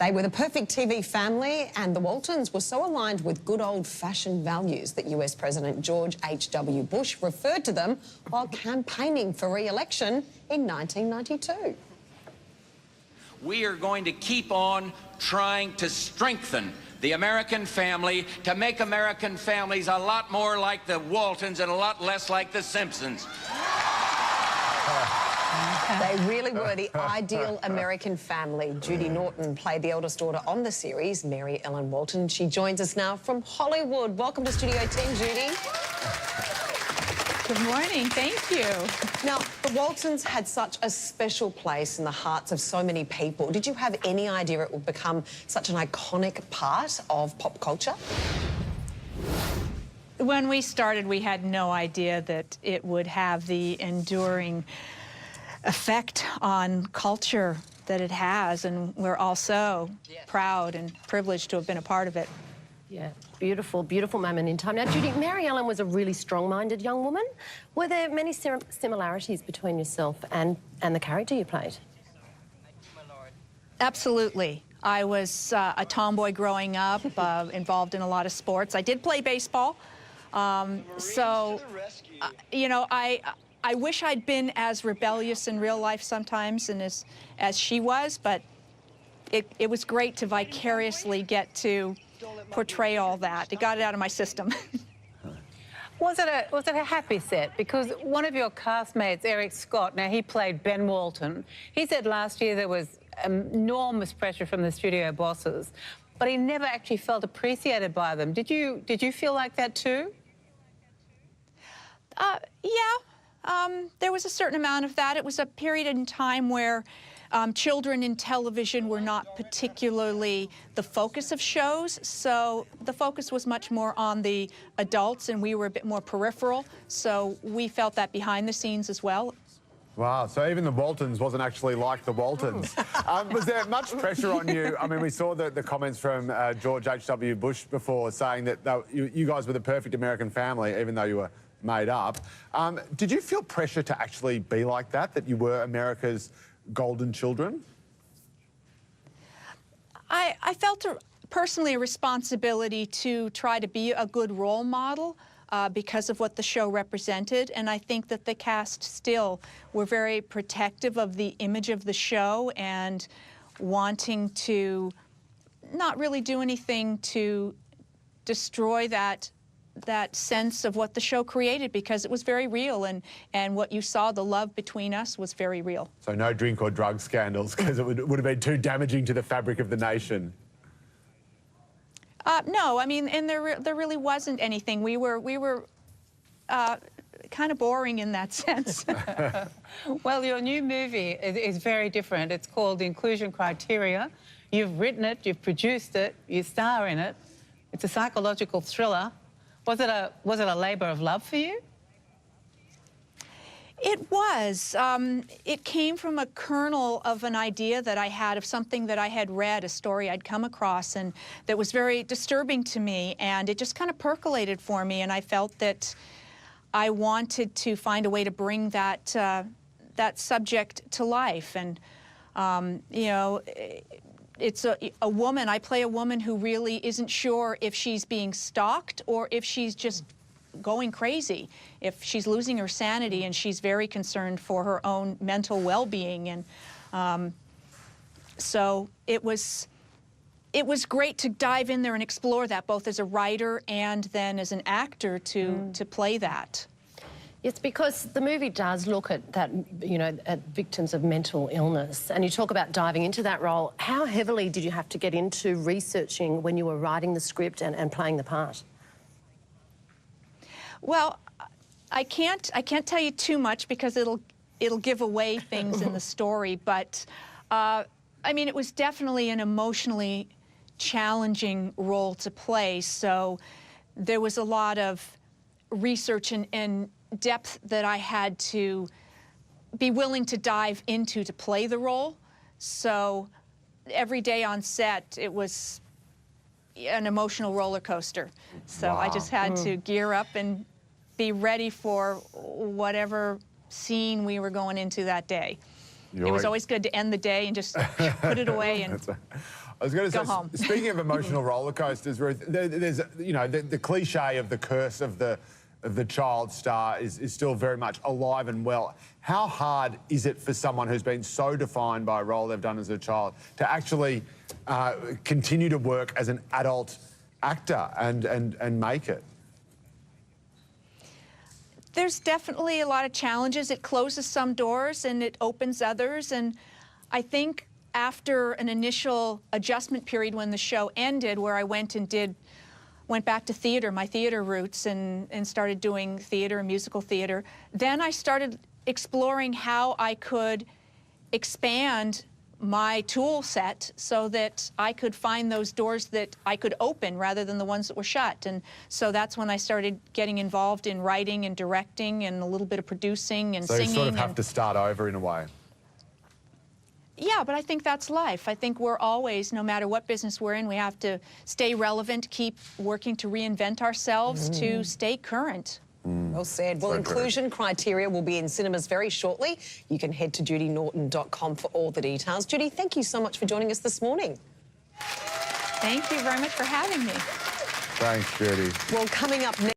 They were the perfect TV family, and the Waltons were so aligned with good old-fashioned values that US President George H.W. Bush referred to them while campaigning for re-election in 1992. We are going to keep on trying to strengthen the American family, to make American families a lot more like the Waltons and a lot less like the Simpsons. They really were the ideal American family. Judy Norton played the eldest daughter on the series, Mary Ellen Walton. She joins us now from Hollywood. Welcome to Studio 10, Judy. Good morning, thank you. Now, the Waltons had such a special place in the hearts of so many people. Did you have any idea it would become such an iconic part of pop culture? When we started, we had no idea that it would have the enduring effect on culture that it has, and we're all so proud and privileged to have been a part of it. Yeah, beautiful, beautiful moment in time. Now, Judy, Mary Ellen was a really strong-minded young woman. Were there many similarities between yourself and the character you played? Absolutely. I was a tomboy growing up, involved in a lot of sports. I did play baseball, you know, I wish I'd been as rebellious in real life sometimes and as she was, but it was great to vicariously get to portray all that. It got it out of my system. Was it a happy set? Because one of your castmates, Eric Scott, now he played Ben Walton, he said last year there was enormous pressure from the studio bosses, but he never actually felt appreciated by them. Did you feel like that too? Yeah. There was a certain amount of that. It was a period in time where children in television were not particularly the focus of shows, so the focus was much more on the adults, and we were a bit more peripheral, so we felt that behind the scenes as well. Wow, so even the Waltons wasn't actually like the Waltons. Was there much pressure on you? I mean, we saw the comments from George H.W. Bush before saying that you guys were the perfect American family, even though you were made up. Did you feel pressure to actually be like that you were America's golden children? I felt personally a responsibility to try to be a good role model because of what the show represented, and I think that the cast still were very protective of the image of the show and wanting to not really do anything to destroy that sense of what the show created, because it was very real, and what you saw, the love between us, was very real. So no drink or drug scandals, because it would have been too damaging to the fabric of the nation. No, I mean, and there really wasn't anything. We were kind of boring in that sense. Well, your new movie is very different. It's called Inclusion Criteria. You've written it, you've produced it, you star in it. It's a psychological thriller. Was it a labour of love for you? It was. It came from a kernel of an idea that I had of something that I had read, a story I'd come across, and that was very disturbing to me, and it just kind of percolated for me, and I felt that I wanted to find a way to bring that subject to life. And you know, it's a woman. I play a woman who really isn't sure if she's being stalked or if she's just going crazy, if she's losing her sanity, and she's very concerned for her own mental well-being. And so it was great to dive in there and explore that, both as a writer and then as an actor to play that. Yes, because the movie does look at that, you know, at victims of mental illness, and you talk about diving into that role. How heavily did you have to get into researching when you were writing the script and playing the part? Well, I can't tell you too much because it'll give away things in the story, but I mean, it was definitely an emotionally challenging role to play, so there was a lot of research and depth that I had to be willing to dive into to play the role. So every day on set, it was an emotional roller coaster. So Wow. I just had to gear up and be ready for whatever scene we were going into that day. It was always good to end the day and just put it away and I was going to go say, home. speaking of emotional roller coasters, Ruth, there's, you know, the cliche of the curse of the child star is still very much alive and well. How hard is it for someone who's been so defined by a role they've done as a child to actually continue to work as an adult actor and make it? There's definitely a lot of challenges. It closes some doors and it opens others. And I think after an initial adjustment period when the show ended, where I went back to theater, my theater roots, and started doing theater and musical theater, then I started exploring how I could expand my tool set so that I could find those doors that I could open rather than the ones that were shut. And so that's when I started getting involved in writing and directing and a little bit of producing and singing. So you sort of have to start over in a way. Yeah, but I think that's life. I think we're always, no matter what business we're in, we have to stay relevant, keep working to reinvent ourselves to stay current. Well said. Well, inclusion criteria will be in cinemas very shortly. You can head to judynorton.com for all the details. Judy, thank you so much for joining us this morning. Thank you very much for having me. Thanks, Judy. Well, coming up next.